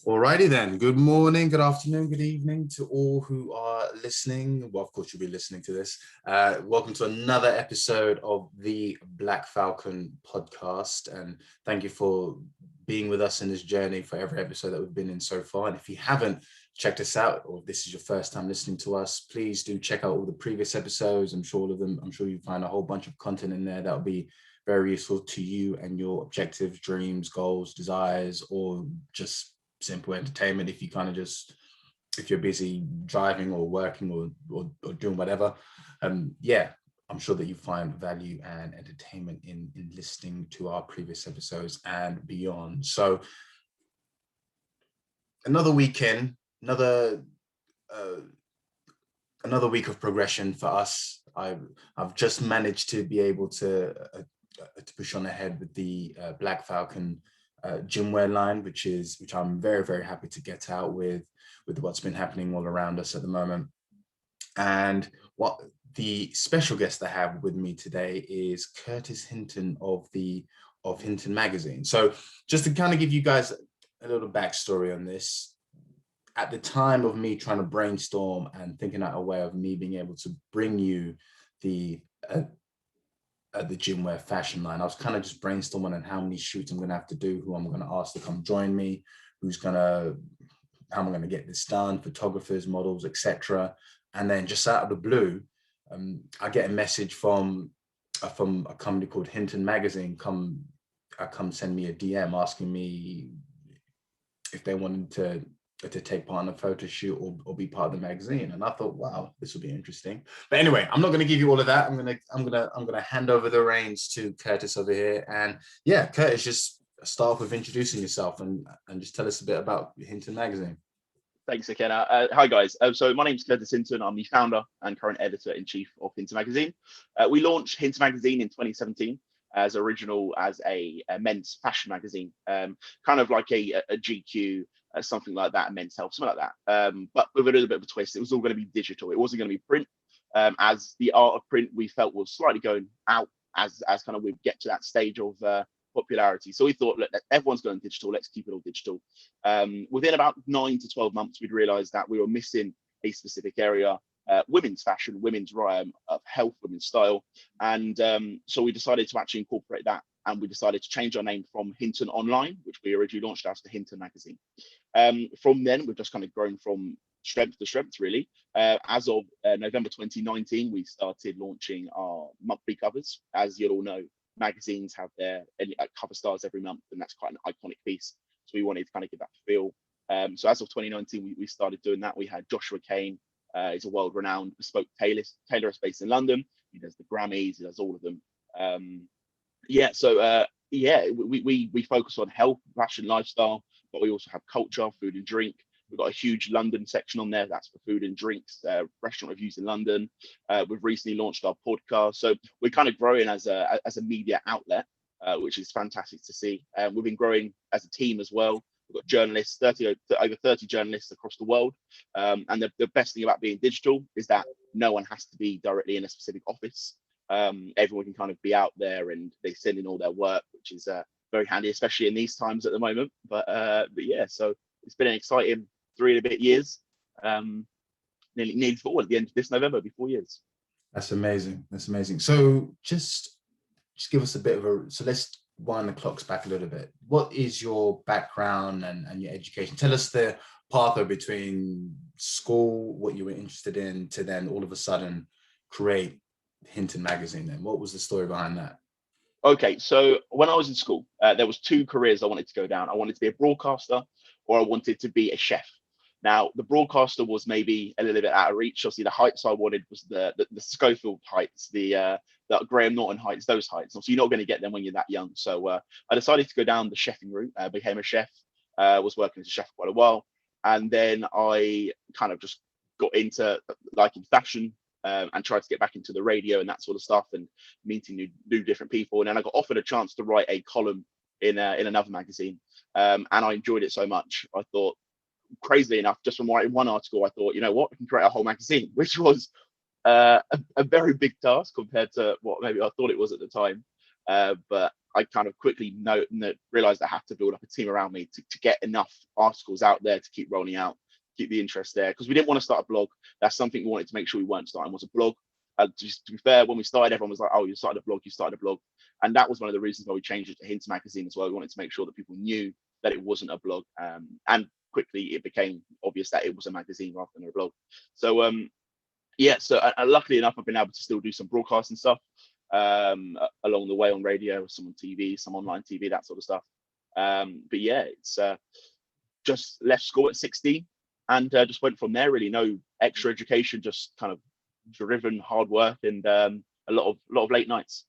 Alrighty then. Good morning, good afternoon, good evening to all who are listening. Well, of course, you'll be listening to this. Welcome to another episode of the Blaque Falcon podcast. And thank you for being with us in this journey for every episode that we've been in so far. And if you haven't checked us out, or if this is your first time listening to us, please do check out all the previous episodes. I'm sure you'll find a whole bunch of content in there that'll be very useful to you and your objectives, dreams, goals, desires, or just simple entertainment if you're busy driving or working or doing whatever. Yeah, I'm sure that you find value and entertainment in listening to our previous episodes and beyond. So another weekend, another week of progression for us. I've just managed to be able to push on ahead with the Blaque Falcon gym wear line, which I'm very, very happy to get out with what's been happening all around us at the moment. And what the special guest I have with me today is Curtis Hinton of Hinton Magazine. So just to kind of give you guys a little backstory on this, at the time of me trying to brainstorm and thinking out a way of me being able to bring you the gym wear fashion line, I was kind of just brainstorming on how many shoots I'm going to have to do, who I'm going to ask to come join me, how I'm going to get this done, photographers, models, etc. And then just out of the blue, I get a message from a company called Hinton Magazine come send me a DM asking me if they wanted to take part in a photo shoot or be part of the magazine. And I thought, wow, this will be interesting. But anyway, I'm not going to give you all of that. I'm going to hand over the reins to Curtis over here. And yeah, Curtis, just start off with introducing yourself and just tell us a bit about Hinton Magazine. Thanks, Ikenna. Hi, guys. So my name's Curtis Hinton. I'm the founder and current editor-in-chief of Hinton Magazine. We launched Hinton Magazine in 2017 as a men's fashion magazine, kind of like a GQ, something like that, men's health, something like that. But with a little bit of a twist, it was all going to be digital. It wasn't going to be print, as the art of print we felt was slightly going out as kind of we get to that stage of popularity. So we thought, look, everyone's going digital, let's keep it all digital. Within about 9 to 12 months, we'd realized that we were missing a specific area, women's fashion, women's health, women's style. And so we decided to actually incorporate that. And we decided to change our name from Hinton Online, which we originally launched as, to Hinton Magazine. From then, we've just kind of grown from strength to strength, really. As of November 2019, we started launching our monthly covers. As you'll all know, magazines have their cover stars every month, and that's quite an iconic piece. So we wanted to kind of give that feel. So as of 2019, we started doing that. We had Joshua Kane. He's a world-renowned bespoke tailorist based in London. He does the Grammys, he does all of them. We focus on health, fashion, lifestyle, but we also have culture, food and drink. We've got a huge London section on there. That's for food and drinks, restaurant reviews in London. We've recently launched our podcast. So we're kind of growing as a media outlet, which is fantastic to see. We've been growing as a team as well. We've got journalists, over 30 journalists across the world. And the best thing about being digital is that no one has to be directly in a specific office. Everyone can kind of be out there and they send in all their work, which is very handy, especially in these times at the moment. But yeah, so it's been an exciting 3 and a bit years. Nearly 4 at the end of this November, it'll be 4 years. That's amazing. So just give us a bit of so let's wind the clocks back a little bit. What is your background and your education? Tell us the pathway between school, what you were interested in, to then all of a sudden create Hinton Magazine. Then what was the story behind that? Okay, so when I was in school, there was 2 careers I wanted to go down. I wanted to be a broadcaster, or I wanted to be a chef. Now, the broadcaster was maybe a little bit out of reach. Obviously, the heights I wanted was the Schofield heights, the Graham Norton heights, those heights. So you're not going to get them when you're that young. So I decided to go down the chefing route. Became a chef. Was working as a chef for quite a while, and then I kind of just got into liking fashion. And tried to get back into the radio and that sort of stuff, and meeting new different people. And then I got offered a chance to write a column in another magazine, and I enjoyed it so much. I thought, crazily enough, just from writing one article, I thought, you know what, I can create a whole magazine, which was a very big task compared to what maybe I thought it was at the time. But I kind of quickly realized I have to build up a team around me to get enough articles out there to keep rolling out, keep the interest there, because we didn't want to start a blog. That's something we wanted to make sure we weren't starting, was a blog. Just to be fair, when we started, everyone was like, oh, you started a blog, you started a blog. And that was one of the reasons why we changed it to Hinton Magazine as well. We wanted to make sure that people knew that it wasn't a blog. And quickly it became obvious that it was a magazine rather than a blog. So yeah, so luckily enough, I've been able to still do some broadcasting stuff along the way on radio, some on TV, some online TV, that sort of stuff. But yeah, it's just left school at 16 and just went from there. Really, no extra education, just kind of driven hard work and a lot of late nights.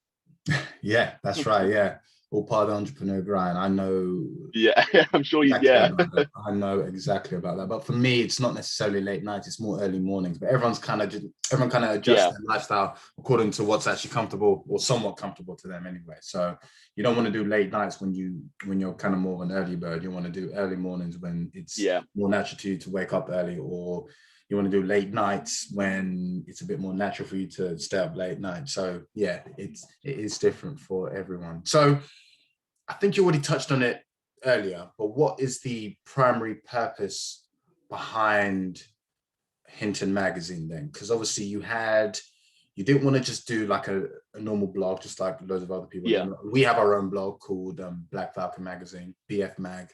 Yeah, that's right. Yeah, all part of the entrepreneur grind. I know. Yeah, I'm sure you. Exactly. Yeah, I know exactly about that. But for me, it's not necessarily late nights; it's more early mornings. But everyone kind of adjusts their lifestyle according to what's actually comfortable or somewhat comfortable to them, anyway. So you don't want to do late nights when you're kind of more of an early bird. You want to do early mornings when it's more natural to you to wake up early, or you want to do late nights when it's a bit more natural for you to stay up late night. So yeah, it is different for everyone. So I think you already touched on it earlier, but what is the primary purpose behind Hinton Magazine then? Because obviously you didn't want to just do like a normal blog, just like loads of other people. Yeah. We have our own blog called Blaque Falcon Magazine, BF Mag,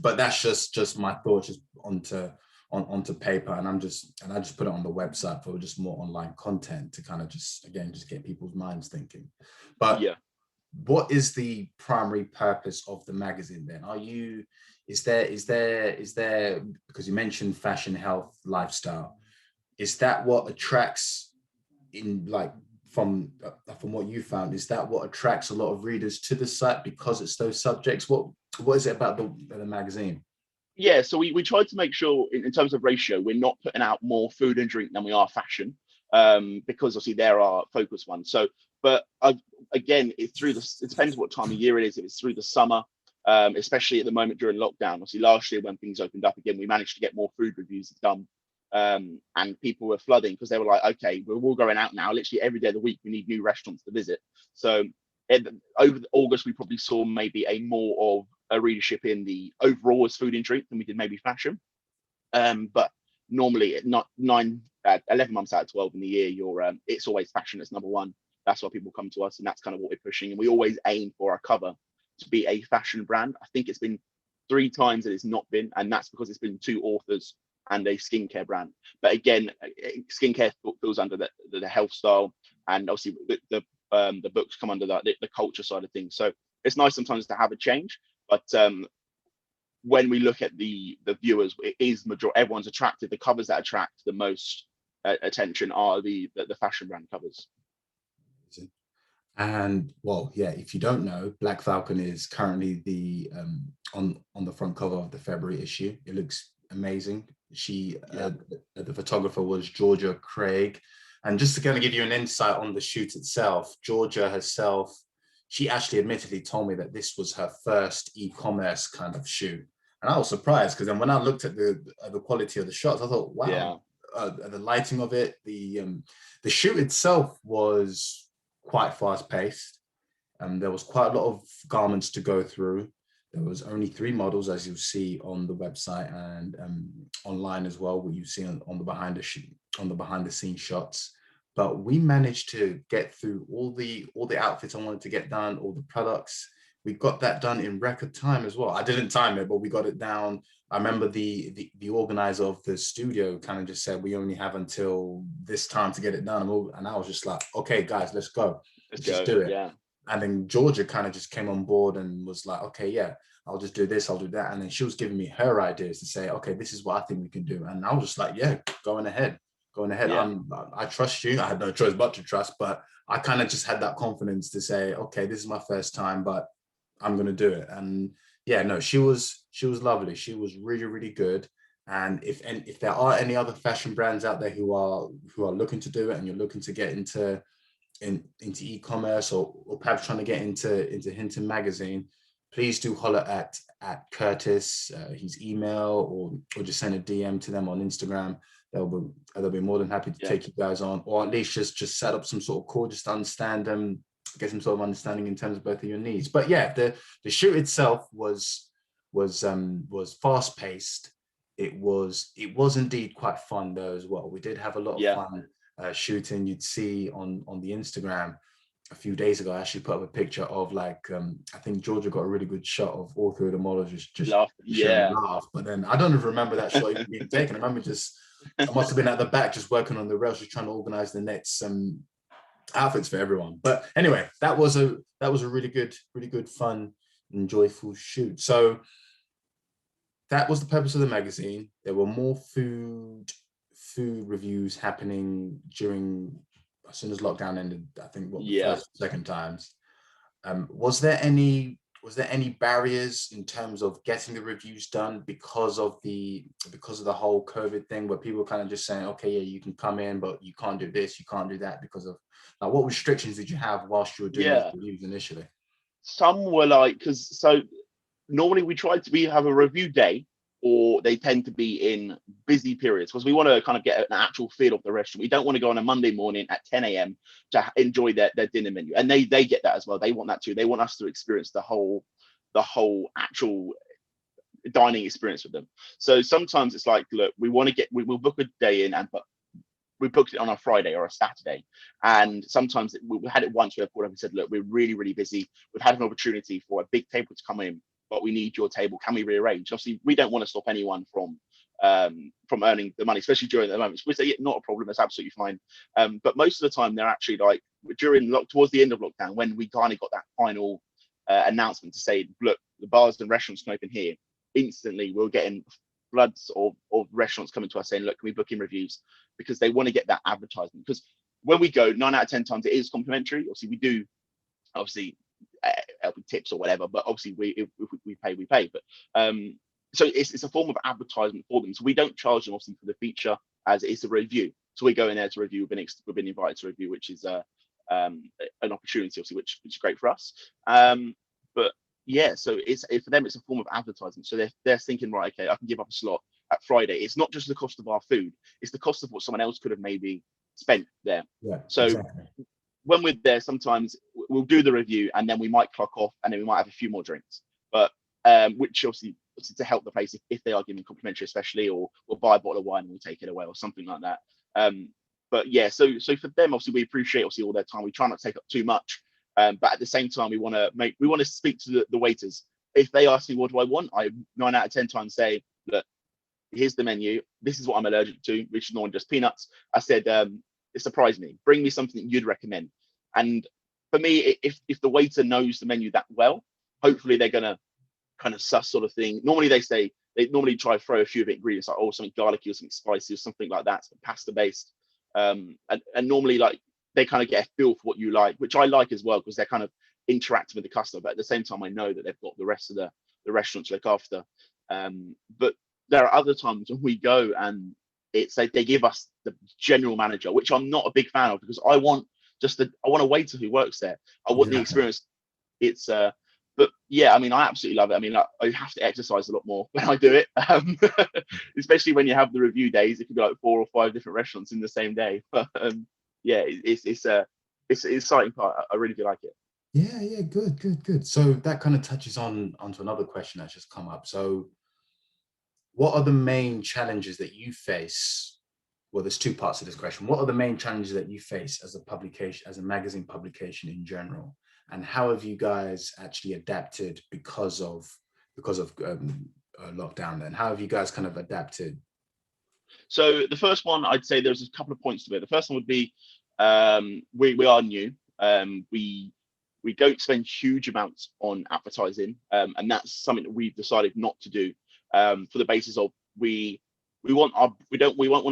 but that's just my thoughts just onto paper, and I just put it on the website for just more online content to kind of just get people's minds thinking. But yeah, what is the primary purpose of the magazine then? Is there, because you mentioned fashion, health, lifestyle, is that what attracts, in like from what you found, is that what attracts a lot of readers to the site, because it's those subjects? What is it about the magazine? Yeah, so we tried to make sure in terms of ratio, we're not putting out more food and drink than we are fashion, because obviously there are focus ones. So, but again, it depends what time of year it is. If it's through the summer, especially at the moment during lockdown. Obviously, last year when things opened up again, we managed to get more food reviews done, and people were flooding because they were like, okay, we're all going out now. Literally every day of the week, we need new restaurants to visit. So over August, we probably saw maybe a more of a readership in the overall as food and drink than we did maybe fashion. But normally at 11 months out of 12 in the year, it's always fashion as number one. That's why people come to us, and that's kind of what we're pushing. And we always aim for our cover to be a fashion brand. I think it's been 3 times that it's not been, and that's because it's been 2 authors and a skincare brand. But again, skincare falls under the health style, and obviously the books come under the culture side of things. So it's nice sometimes to have a change. But when we look at the viewers, it is everyone's attracted. The covers that attract the most attention are the fashion brand covers. And well, yeah, if you don't know, Blaque Falcon is currently the on the front cover of the February issue. It looks amazing. The photographer was Georgia Craig. And just to kind of give you an insight on the shoot itself, Georgia herself, she actually admittedly told me that this was her first e-commerce kind of shoot. And I was surprised, because then when I looked at the quality of the shots, I thought, wow, the lighting of it, the shoot itself was quite fast paced. There was quite a lot of garments to go through. There was only 3 models, as you'll see on the website and online as well, what you see on the behind the scenes shots. But we managed to get through all the outfits I wanted to get done, all the products. We got that done in record time as well. I didn't time it, but we got it down. I remember the organizer of the studio kind of just said, we only have until this time to get it done. And I was just like, okay, guys, let's go. Let's just do it. Yeah. And then Georgia kind of just came on board and was like, okay, yeah, I'll just do this, I'll do that. And then she was giving me her ideas to say, okay, this is what I think we can do. And I was just like, yeah, going ahead. Yeah. I trust you. I had no choice but to trust, but I kind of just had that confidence to say, okay, this is my first time, but I'm going to do it. And yeah, no, she was lovely. She was really, really good. And if there are any other fashion brands out there who are looking to do it, and you're looking to get into e-commerce, or perhaps trying to get into Hinton Magazine, please do holler at Curtis, his email, or just send a DM to them on Instagram. They'll be more than happy to take you guys on, or at least just set up some sort of call, just to understand get some sort of understanding in terms of both of your needs. But yeah, the shoot itself was fast paced. It was indeed quite fun though as well. We did have a lot of Yeah. fun shooting. You'd see on the Instagram a few days ago, I actually put up a picture of like I think Georgia got a really good shot of all three of the models just sharing a laugh. But then I don't even remember that shot even being taken. I remember I must have been at the back just working on the rails, just trying to organize the next outfits for everyone. But anyway, that was a really good, fun and joyful shoot. So that was the purpose of the magazine. There were more food reviews happening during, as soon as lockdown ended, I think the first, second times. Was there any barriers in terms of getting the reviews done because of the whole COVID thing, where people were kind of just saying, okay, yeah, you can come in, but you can't do this, you can't do that, because of like, what restrictions did you have whilst you were doing those reviews initially? Some were like, normally we have a review day, or they tend to be in busy periods, because we want to kind of get an actual feel of the restaurant. We don't want to go on a Monday morning at 10 a.m. to enjoy their dinner menu. And they get that as well. They want that too. They want us to experience the whole actual dining experience with them. So sometimes it's like, look, we'll book a day in, but we booked it on a Friday or a Saturday. And sometimes we had it once where we said, look, we're really, really busy. We've had an opportunity for a big table to come in, but we need your table. Can we rearrange? Obviously, we don't want to stop anyone from earning the money, especially during the moments. We say, yeah, not a problem. It's absolutely fine. But most of the time, they're actually like towards the end of lockdown, when we kind of got that final announcement to say, look, the bars and restaurants can open here. Instantly, we're getting floods of restaurants coming to us saying, look, can we book in reviews? Because they want to get that advertisement. Because when we go, 9 out of 10 times it is complimentary. Obviously, we do tips or whatever, but obviously if we pay, we pay. But so it's a form of advertisement for them. So we don't charge them obviously for the feature, as it's a review. So we go in there to review. We've been invited to review, which is an opportunity, obviously, which is great for us. But yeah, so it's for them, it's a form of advertisement. So they're thinking, right, okay, I can give up a slot at Friday. It's not just the cost of our food; it's the cost of what someone else could have maybe spent there. Yeah, so exactly. When we're there, sometimes we'll do the review and then we might clock off, and then we might have a few more drinks. But which obviously to help the place if they are giving complimentary, especially, or we'll buy a bottle of wine and we'll take it away or something like that. But yeah, so for them, obviously, we appreciate obviously all their time. We try not to take up too much, but at the same time, we want to speak to the waiters. If they ask me what do I want, I 9 out of 10 times say, look, here's the menu. This is what I'm allergic to, which is not just peanuts. I said, it surprised me. Bring me something that you'd recommend. And for me, if the waiter knows the menu that well, hopefully they're gonna kind of suss sort of thing. Normally they normally try to throw a few of the ingredients, like something garlicky or something spicy or something like that, pasta based. And normally like they kind of get a feel for what you like, which I like as well, because they're kind of interacting with the customer. But at the same time, I know that they've got the rest of the restaurant to look after. But there are other times when we go and it's like they give us the general manager, which I'm not a big fan of, because I want a waiter who works there. I want the experience. It's but yeah, I mean, I absolutely love it. I mean, I have to exercise a lot more when I do it, especially when you have the review days. It could be like 4 or 5 different restaurants in the same day. But yeah, it's an exciting part. I really do like it. Yeah, good. So that kind of touches onto another question that's just come up. So what are the main challenges that you face? Well, there's 2 parts to this question. What are the main challenges that you face as a publication, as a magazine publication in general? And how have you guys actually adapted because of lockdown then? How have you guys kind of adapted? So the first one, I'd say there's a couple of points to it. The first one would be we are new. We don't spend huge amounts on advertising, and that's something that we've decided not to do, for the basis of we won't want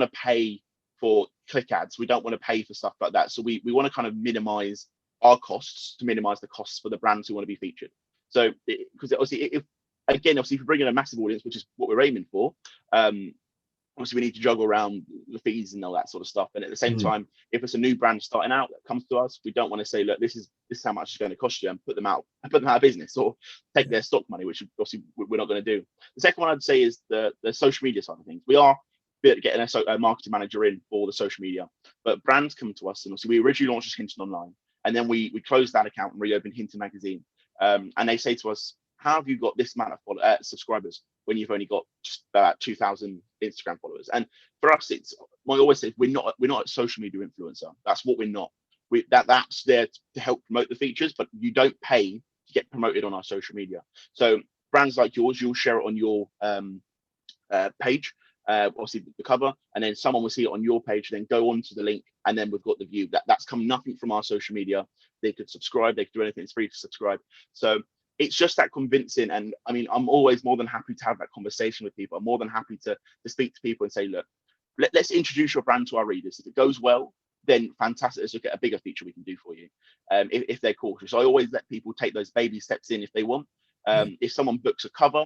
to pay for click ads. We don't want to pay for stuff like that. So we want to kind of minimize our costs to minimize the costs for the brands who want to be featured. So because obviously if you bring in a massive audience, which is what we're aiming for, obviously we need to juggle around the fees and all that sort of stuff. And at the same time, if it's a new brand starting out that comes to us, we don't want to say, look, this is how much it's going to cost you, and put them out of business, or take their stock money, which obviously we're not going to do. The second one I'd say is the social media side of things. We are getting a marketing manager in for the social media, but brands come to us, and obviously we originally launched as Hinton Online. And then we closed that account and reopened Hinton Magazine. And they say to us, how have you got this amount of subscribers when you've only got just about 2,000 Instagram followers? And for us, I always say we're not a social media influencer. That's what we're not. That's there to help promote the features, but you don't pay to get promoted on our social media. So brands like yours, you'll share it on your page, obviously the cover, and then someone will see it on your page, then go on to the link, and then we've got the view. That's come nothing from our social media. They could subscribe, they could do anything. It's free to subscribe. So it's just that convincing. And I mean, I'm always more than happy to have that conversation with people. I'm more than happy to speak to people and say, look, let's introduce your brand to our readers. If it goes well, then fantastic. Let's look at a bigger feature we can do for you. If they're cautious, I always let people take those baby steps in if they want. If someone books a cover,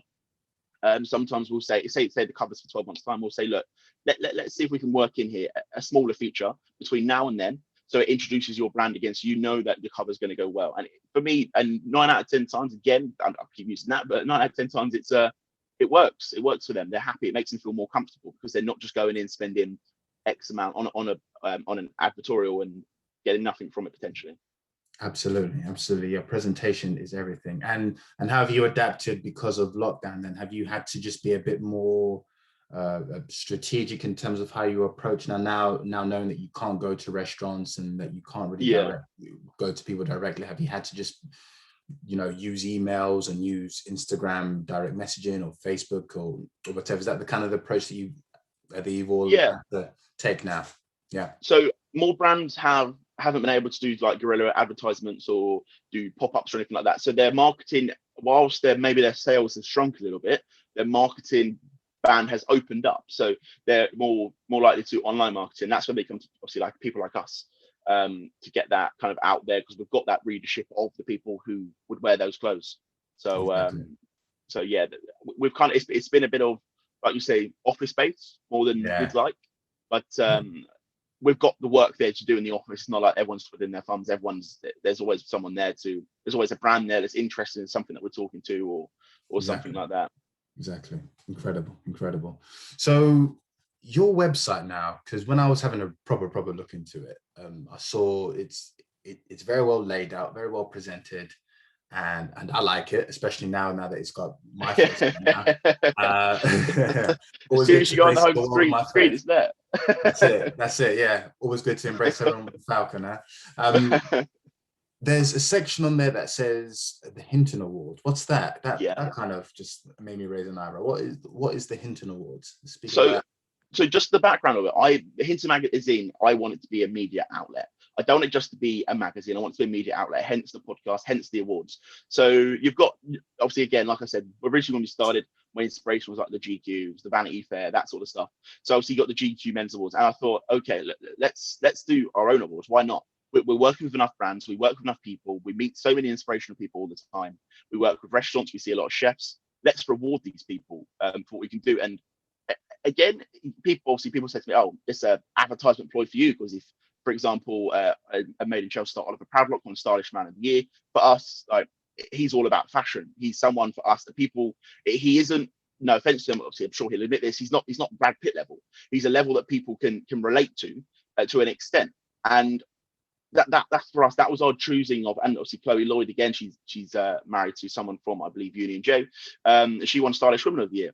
sometimes we'll say the cover's for 12 months time, we'll say, look, let's see if we can work in here a smaller feature between now and then, so it introduces your brand again, so you know that your cover's going to go well. And for me, and 9 out of 10 times, again, I'll keep using that, but 9 out of 10 times it works for them. They're happy. It makes them feel more comfortable because they're not just going in spending X amount on an advertorial and getting nothing from it potentially. Absolutely. Your presentation is everything. And how have you adapted because of lockdown? Then have you had to just be a bit more strategic in terms of how you approach now knowing that you can't go to restaurants and that you can't really go to people directly? Have you had to just use emails and use Instagram direct messaging or Facebook or whatever? Is that the kind of approach that you've all had to take now? Yeah. So more brands haven't been able to do like guerrilla advertisements or do pop-ups or anything like that. So their marketing, whilst their sales have shrunk a little bit, their marketing band has opened up. So they're more likely to online marketing. That's where they come to, obviously, like people like us, to get that kind of out there, because we've got that readership of the people who would wear those clothes. So we've kind of, it's been a bit of, like you say, office space more than we'd like, but we've got the work there to do in the office. It's not like everyone's twiddling their thumbs. There's always someone there there's always a brand there that's interested in something that we're talking to or something like that. Exactly. Incredible. So your website now, because when I was having a proper look into it, I saw it's very well laid out, very well presented, and I like it, especially now that it's got my face on it now. As soon as you go on the home screen, it's there. That's it. Yeah, always good to embrace everyone with the Falcon. There's a section on there that says the Hinton Awards. What's that? That kind of just made me raise an eyebrow. What is the Hinton Awards? So just the background of it, the Hinton Magazine, I want it to be a media outlet. I don't want it just to be a magazine. I want it to be a media outlet, hence the podcast, hence the awards. So you've got, obviously, again, like I said, originally when we started, my inspiration was like the GQs, the Vanity Fair, that sort of stuff. So obviously you got the GQ Men's Awards. And I thought, okay, let's do our own awards. Why not? We're working with enough brands. We work with enough people. We meet so many inspirational people all the time. We work with restaurants. We see a lot of chefs. Let's reward these people for what we can do. And again, people say to me, oh, it's an advertisement ploy for you, because if, for example, a Made in Chelsea star, Oliver Pavlock, won Stylish Man of the Year, for us, like, he's all about fashion. He's someone for us that people, he isn't, no offense to him, obviously, I'm sure he'll admit this, he's not Brad Pitt level. He's a level that people can relate to an extent. And that's for us. That was our choosing of, and obviously Chloe Lloyd, again, she's married to someone from, I believe, Union J. She won Stylish Woman of the Year.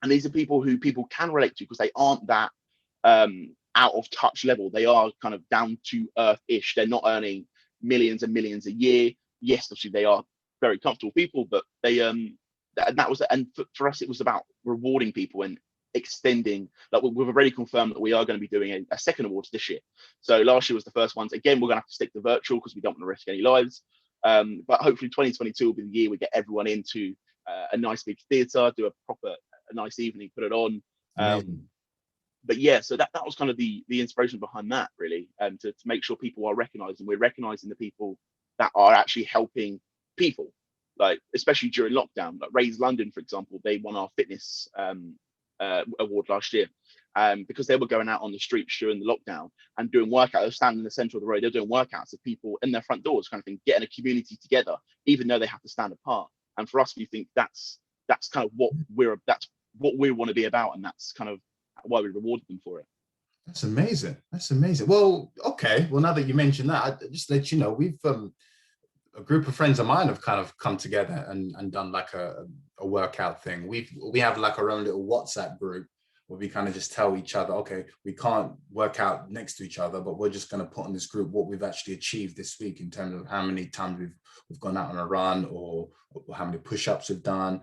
And these are people who people can relate to, because they aren't that out of touch level. They are kind of down to earth-ish. They're not earning millions and millions a year. Yes, obviously they are very comfortable people, but they for us, it was about rewarding people and extending. Like, we've already confirmed that we are going to be doing a second awards this year. So last year was the first ones. Again, we're going to have to stick to virtual because we don't want to risk any lives. But hopefully 2022 will be the year we get everyone into a nice big theatre, do a nice evening, put it on. But yeah, so that was kind of the inspiration behind that, really, to make sure people are recognised, and we're recognising the people that are actually helping people, like especially during lockdown. Like Raise London, for example, they won our fitness award last year, because they were going out on the streets during the lockdown and doing workouts. They were standing in the centre of the road, they're doing workouts of people in their front doors, kind of thing, getting a community together, even though they have to stand apart. And for us, we think that's kind of what we want to be about, and that's kind of why we rewarded them for it. That's amazing. That's amazing. Well, okay. Well, now that you mentioned that, I just let you know we've a group of friends of mine have kind of come together and done like a workout thing. We have like our own little WhatsApp group where we kind of just tell each other, okay, we can't work out next to each other, but we're just going to put on this group what we've actually achieved this week in terms of how many times we've gone out on a run or how many push-ups we've done.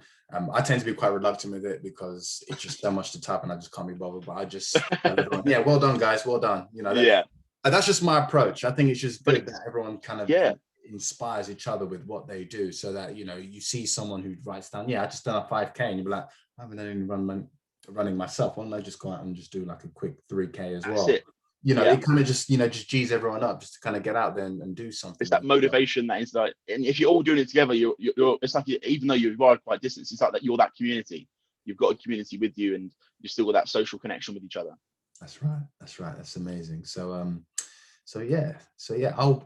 I tend to be quite reluctant with it because it's just so much to type and I just can't be bothered. But I just tell everyone, yeah, well done, guys, well done. You know, Yeah, that's just my approach. I think it's just but good that everyone kind of yeah, inspires each other with what they do, so that you see someone who writes down, yeah, I just done a 5K, and you'll be like, I haven't only running myself. Why don't I just go out and just do like a quick 3K as that's well? it. Yeah, It kind of just G's everyone up just to kind of get out there and do something it's that with each other. motivation that is like, and if you're all doing it together, you're it's like even though you are quite distant, it's like that you're that community. You've got a community with you, and you've still got that social connection with each other. That's right. That's right. That's amazing. So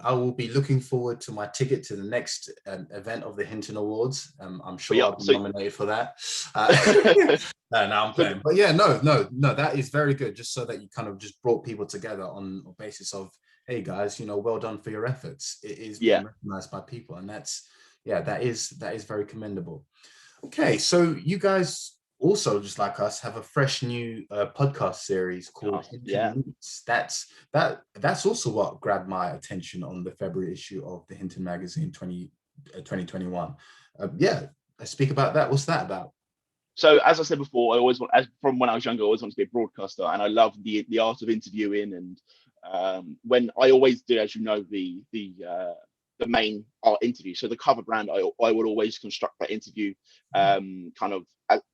I will be looking forward to my ticket to the next event of the Hinton Awards. I'm But sure yeah, I'll be so nominated for that. so No, I'm playing, but yeah, no, that is very good. Just so that you kind of just brought people together on a basis of, hey guys, well done for your efforts. It is yeah, being recognized by people, and that is very commendable. Okay, so you guys also, just like us, have a fresh new podcast series called yeah. Hinton Meets. That's also what grabbed my attention on the February issue of the Hinton Magazine 2021. Yeah, I speak about that. What's that about? So as I said before, I always want, as from when I was younger, I always wanted to be a broadcaster, and I love the art of interviewing. And when I always do, as you know, the main art interview. So the cover brand, I would always construct that interview. Kind of,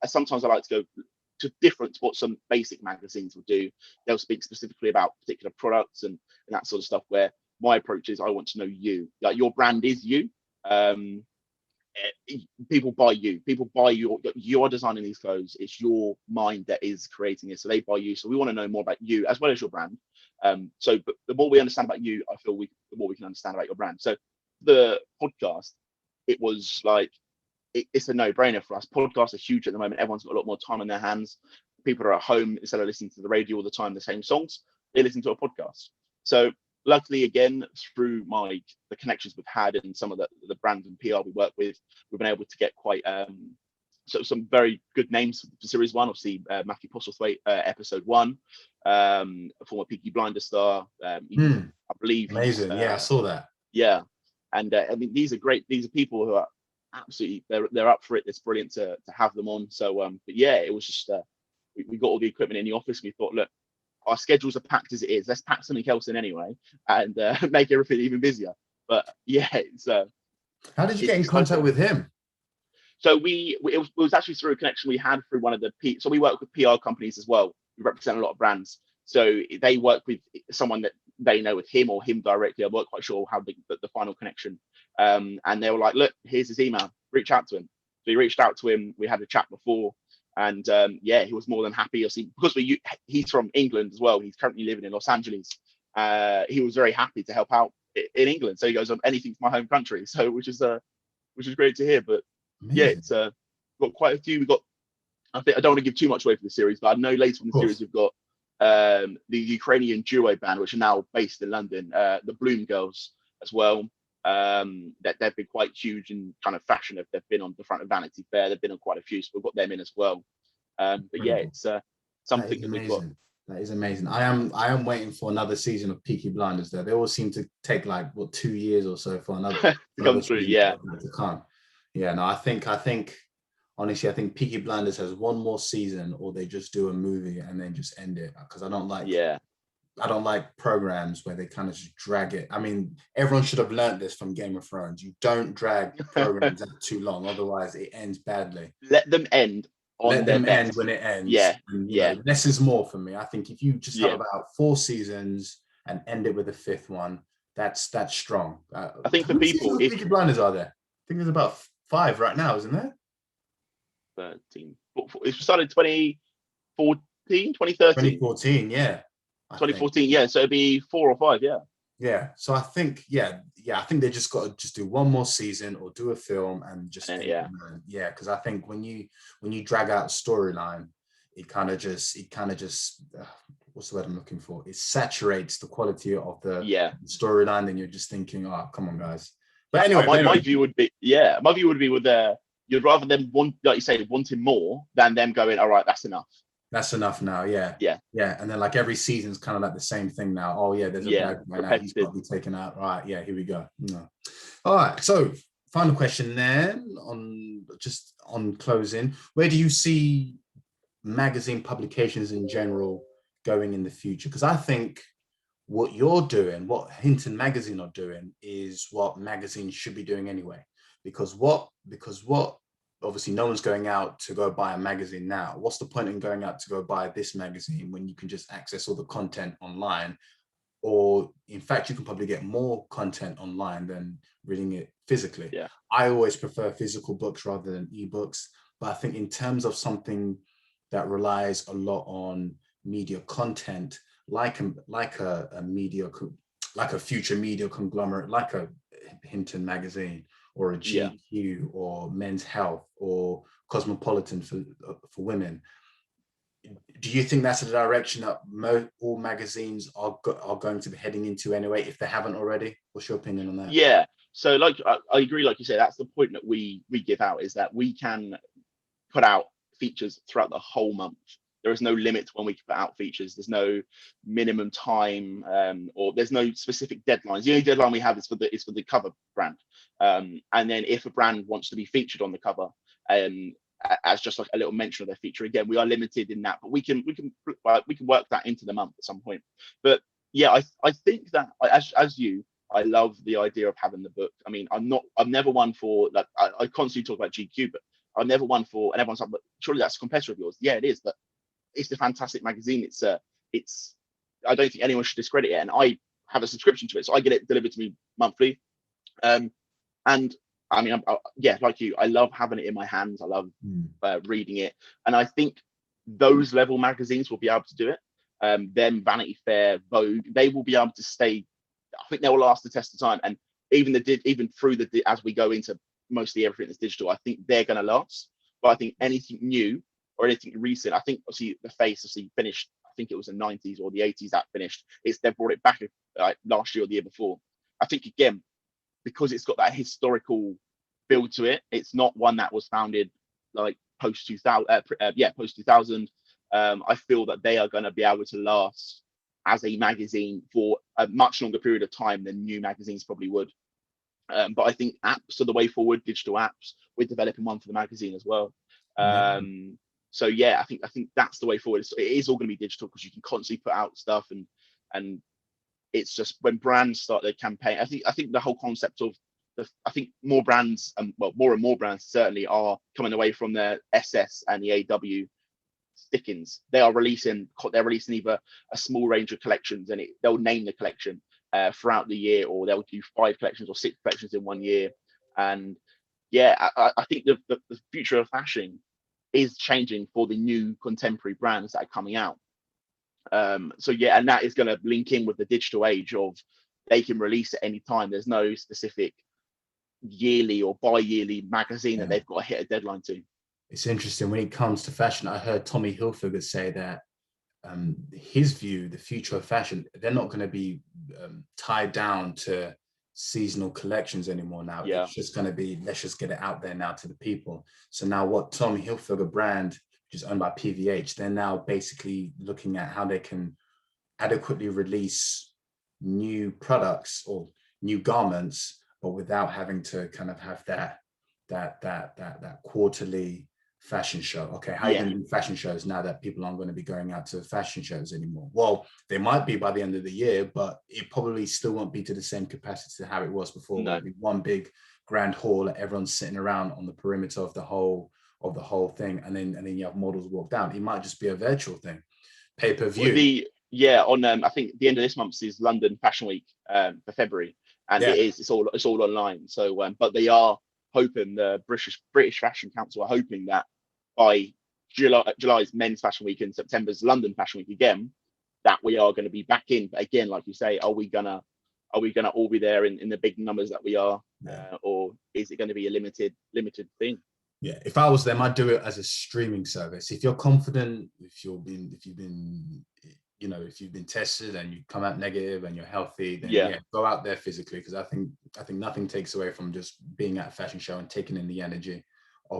sometimes I like to go to different to what some basic magazines will do. They'll speak specifically about particular products and that sort of stuff. Where my approach is, I want to know you. Like your brand is you. Um, People buy you. People buy you are designing these clothes. It's your mind that is creating it, so they buy you. So we want to know more about you as well as your brand. But the more we understand about you, I feel the more we can understand about your brand. So the podcast, it was like it's a no-brainer for us. Podcasts are huge at the moment. Everyone's got a lot more time on their hands. People are at home, instead of listening to the radio all the time, the same songs, they listen to a podcast. So luckily, again, through the connections we've had and some of the brands and PR we work with, we've been able to get quite some very good names for series one. Obviously, Matthew Postlethwaite, episode one, a former Peaky Blinders star. I believe he's Amazing. Yeah, I saw that. yeah, and I mean these are great. These are people who are absolutely they're up for it. It's brilliant to have them on. So but yeah, it was just we got all the equipment in the office. We thought, look, our schedules are packed as it is. Let's pack something else in anyway and make everything even busier. But yeah, How did you it's get in contact exciting. with him? So it was actually through a connection we had through one of so we work with PR companies as well. We represent a lot of brands. So they work with someone that they know with him or him directly. I'm not quite sure how the final connection. And they were like, look, here's his email. Reach out to him. So we reached out to him. We had a chat before. And yeah, he was more than happy. Because he's from England as well. He's currently living in Los Angeles. He was very happy to help out in England. So he goes on anything for my home country. So which is great to hear. But yeah, Amazing. it's got quite a few. We got. I think I don't want to give too much away for the series, but I know later in the series we've got the Ukrainian duo band, which are now based in London, the Bloom Girls as well. That they've been quite huge in kind of fashion. They've been on the front of Vanity Fair. They've been on quite a few, so we've got them in as well. But yeah, Incredible. it's That something is that we've got. amazing. That is amazing. I am waiting for another season of Peaky Blinders. There, they all seem to take like 2 years or so for To another come through. season Yeah, to come. Yeah, no, I think honestly, I think Peaky Blinders has one more season, or they just do a movie and then just end it. Because yeah, I don't like programs where they kind of just drag it. I mean, everyone should have learned this from Game of Thrones. You don't drag programs out too long, otherwise it ends badly. let them end on Let their them end best. when it ends. Yeah, And yeah, less is more for me. I think if you just have yeah. about 4 seasons and end it with a fifth one, that's strong. I think How for many seasons people, of if Peaky Blinders are there? I think there's about 5 right now, isn't there? 13, it started 2014, 2013, 2014, yeah, I think. 2014. Yeah, so it'd be 4 or 5. Yeah, Yeah. So I think, I think they just got to just do one more season or do a film and just and then, end it. yeah, Yeah, because I think when you drag out storyline, it kind of just what's the word I'm looking for? It saturates the quality of the storyline. Then you're just thinking, oh, come on, guys. But anyway, my view would be, with you'd rather them want, like you say, wanting more than them going, all right, that's enough. That's enough now. Yeah. And then like every season's kind of like the same thing now. Oh yeah, there's a bad guy now. He's got to be taken out. Right. Yeah. Here we go. No. All right. So final question then on closing. Where do you see magazine publications in general going in the future? Because I think what you're doing, what Hinton Magazine are doing, is what magazines should be doing anyway. Because what obviously no one's going out to go buy a magazine now. What's the point in going out to go buy this magazine when you can just access all the content online? Or in fact, you can probably get more content online than reading it physically. Yeah. I always prefer physical books rather than ebooks. But I think in terms of something that relies a lot on media content, like a future media conglomerate, like a Hinton Magazine or a GQ or Men's Health or Cosmopolitan for women. Do you think that's the direction that all magazines are going to be heading into anyway, if they haven't already? What's your opinion on that? Yeah. So like I agree, like you say, that's the point that we give out, is that we can put out features throughout the whole month. There is no limit to when we can put out features. There's no minimum time, or there's no specific deadlines. The only deadline we have is for the cover brand. And then if a brand wants to be featured on the cover, as just like a little mention of their feature, again, we are limited in that, but we can work that into the month at some point. But yeah, I think that as you, I love the idea of having the book. I mean, I'm never one for, like, I constantly talk about GQ, but I'm never one for, and everyone's like, but surely that's a competitor of yours. Yeah, it is, but it's a fantastic magazine. It's I don't think anyone should discredit it, and I have a subscription to it, so I get it delivered to me monthly. And I mean, like you, I love having it in my hands. I love reading it, and I think those level magazines will be able to do it. Them, Vanity Fair, Vogue, they will be able to stay. I think they will last the test of time, and even through as we go into mostly everything that's digital, I think they're going to last. But I think anything new or anything recent, I think obviously the Face finished. I think it was the 90s or the 80s that finished. They've brought it back like last year or the year before. I think again, because it's got that historical build to it. It's not one that was founded like post 2000. Post 2000. I feel that they are going to be able to last as a magazine for a much longer period of time than new magazines probably would. But I think apps are the way forward. Digital apps. We're developing one for the magazine as well. So yeah, I think that's the way forward. It is all going to be digital because you can constantly put out stuff, and it's just when brands start their campaign. I think the whole concept of I think more brands, more and more brands certainly are coming away from their SS and the AW stickings. They're releasing either a small range of collections, and they'll name the collection throughout the year, or they'll do 5 collections or 6 collections in 1 year. And yeah, I think the future of fashion is changing for the new contemporary brands that are coming out. So yeah, and that is going to link in with the digital age of they can release at any time. There's no specific yearly or bi-yearly magazine that they've got to hit a deadline to. It's interesting when it comes to fashion. I heard Tommy Hilfiger say that his view, the future of fashion, they're not going to be tied down to seasonal collections anymore now. Yeah. It's just going to be, let's just get it out there now to the people. So now what Tommy Hilfiger brand, which is owned by PVH, they're now basically looking at how they can adequately release new products or new garments, but without having to kind of have that quarterly fashion show. Okay, how are you going to do fashion shows now that people aren't going to be going out to fashion shows anymore? Well, they might be by the end of the year, but it probably still won't be to the same capacity to how it was before. No. One big grand hall, everyone's sitting around on the perimeter of the whole thing, and then you have models walk down. It might just be a virtual thing, pay-per-view. I think the end of this month is London Fashion Week for February, and it's all online. So, but they are hoping, the British Fashion Council are hoping that by July's Men's Fashion Week and September's London Fashion Week again, that we are going to be back in. But again, like you say, are we gonna all be there in the big numbers that we are, or is it going to be a limited thing? Yeah, if I was them, I'd do it as a streaming service. If you're confident, if you've been, if you've been tested and you come out negative and you're healthy, then Yeah, yeah, go out there physically, because I think nothing takes away from just being at a fashion show and taking in the energy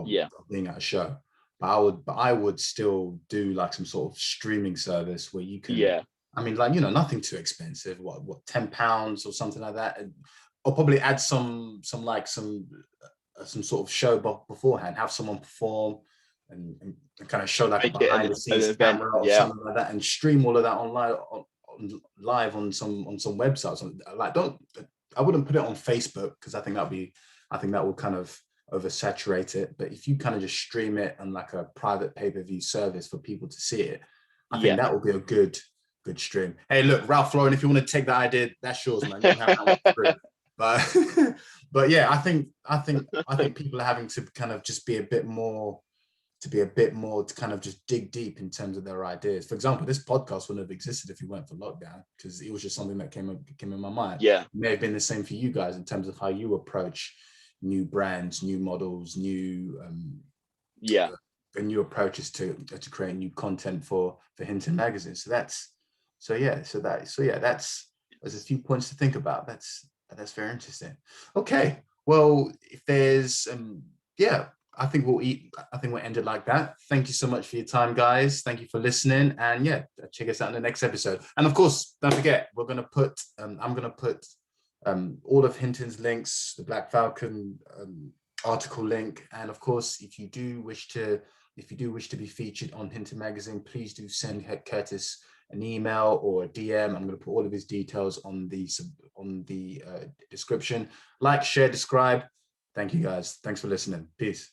yeah, of being at a show. But I would still do like some sort of streaming service where you can, yeah, I mean, like, nothing too expensive. What, £10 or something like that, and I'll probably add some sort of show beforehand, have someone perform and kind of show like a make it behind the an scenes event. camera or Yeah, something like that, and stream all of that online live on some websites. Like, don't I wouldn't put it on Facebook, because I think that will kind of oversaturate it. But if you kind of just stream it on like a private pay-per-view service for people to see it, I think yeah, that will be a good stream. Hey, look, Ralph Lauren, if you want to take that idea, that's yours, man. You can have that one free. But but yeah, I think people are having to kind of just be a bit more to kind of just dig deep in terms of their ideas. For example, this podcast wouldn't have existed if it weren't for lockdown, because it was just something that came in my mind. yeah, It may have been the same for you guys in terms of how you approach new brands, new models, yeah, new approaches to create new content for Hinton Magazine. That's there's a few points to think about. That's very interesting. Okay, well, if there's yeah, I think we'll end it like that. Thank you so much for your time, guys. Thank you for listening, and yeah, check us out in the next episode. And of course, don't forget, I'm gonna put all of Hinton's links, the Blaque Falcon article link, and of course, if you do wish to be featured on Hinton Magazine, please do send Curtis an email or a DM. I'm going to put all of his details on the description. Like, share, describe. Thank you, guys. Thanks for listening. Peace.